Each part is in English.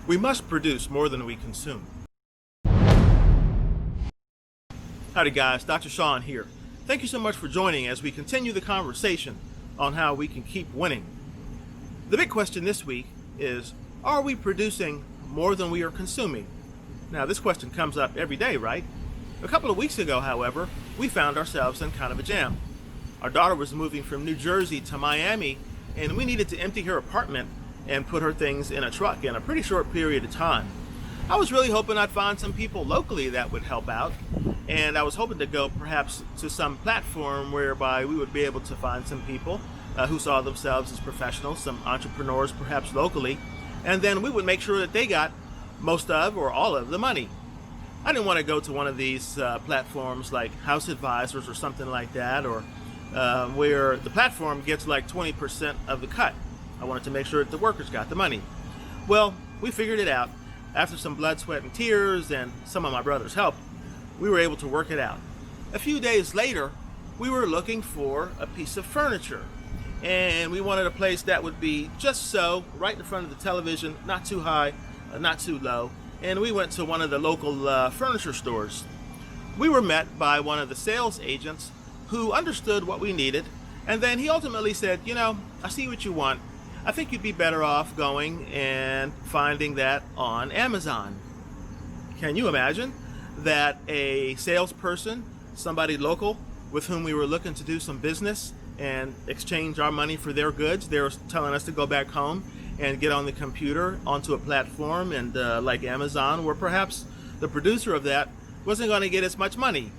We must produce more than we consume. Howdy guys, Dr. Sean here. Thank you so much for joining as we continue the conversation on how we can keep winning. The big question this week is, are we producing more than we are consuming? Now this question comes up every day, right? A couple of weeks ago, however, we found ourselves in kind of a jam. Our daughter was moving from New Jersey to Miami, and we needed to empty her apartment and put her things in a truck in a pretty short period of time. I was really hoping I'd find some people locally that would help out, and I was hoping to go perhaps to some platform whereby we would be able to find some people who saw themselves as professionals, some entrepreneurs perhaps locally, and then we would make sure that they got most of or all of the money. I didn't want to go to one of these platforms like House Advisors or something like that, or where the platform gets like 20% of the cut. I wanted to make sure that the workers got the money. Well, we figured it out. After some blood, sweat, and tears, and some of my brother's help, we were able to work it out. A few days later, we were looking for a piece of furniture, and we wanted a place that would be just so, right in front of the television, not too high, not too low, and we went to one of the local furniture stores. We were met by one of the sales agents who understood what we needed, and then he ultimately said, you know, I see what you want. I think you'd be better off going and finding that on Amazon. Can you imagine that a salesperson, somebody local with whom we were looking to do some business and exchange our money for their goods, they were telling us to go back home and get on the computer onto a platform and like Amazon, where perhaps the producer of that wasn't going to get as much money?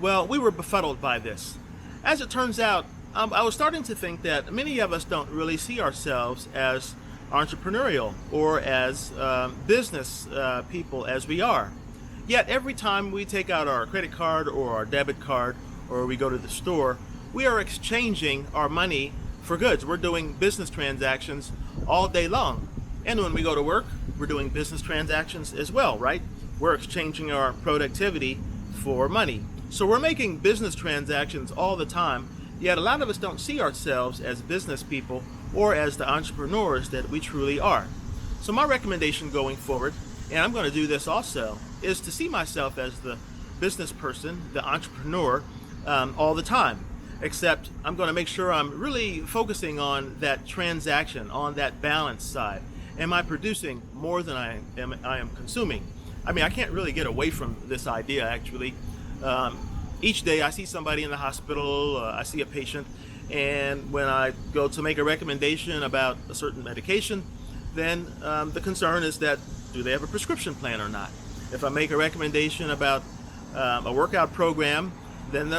Well, we were befuddled by this. As it turns out, I was starting to think that many of us don't really see ourselves as entrepreneurial or as business people as we are. Yet every time we take out our credit card or our debit card or we go to the store, we are exchanging our money for goods. We're doing business transactions all day long. And when we go to work, we're doing business transactions as well, right? We're exchanging our productivity for money. So we're making business transactions all the time. Yet a lot of us don't see ourselves as business people or as the entrepreneurs that we truly are. So my recommendation going forward, and I'm going to do this also, is to see myself as the business person, the entrepreneur, all the time. Except I'm going to make sure I'm really focusing on that transaction, on that balance side. Am I producing more than I am consuming? I mean, I can't really get away from this idea, actually. Each day I see somebody in the hospital, I see a patient, and when I go to make a recommendation about a certain medication, then the concern is that, do they have a prescription plan or not? If I make a recommendation about a workout program, then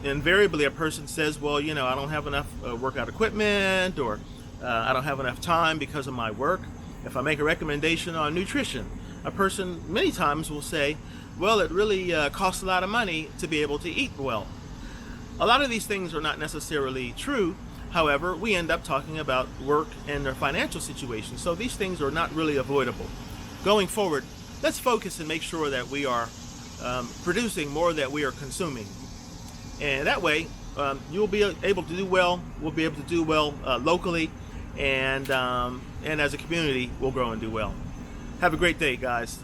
invariably a person says, well, you know, I don't have enough workout equipment, or I don't have enough time because of my work. If I make a recommendation on nutrition, a person many times will say, well, it really costs a lot of money to be able to eat well. A lot of these things are not necessarily true. However, we end up talking about work and their financial situation. So these things are not really avoidable. Going forward, let's focus and make sure that we are producing more than we are consuming. And that way, you'll be able to do well. We'll be able to do well locally. And as a community, we'll grow and do well. Have a great day, guys.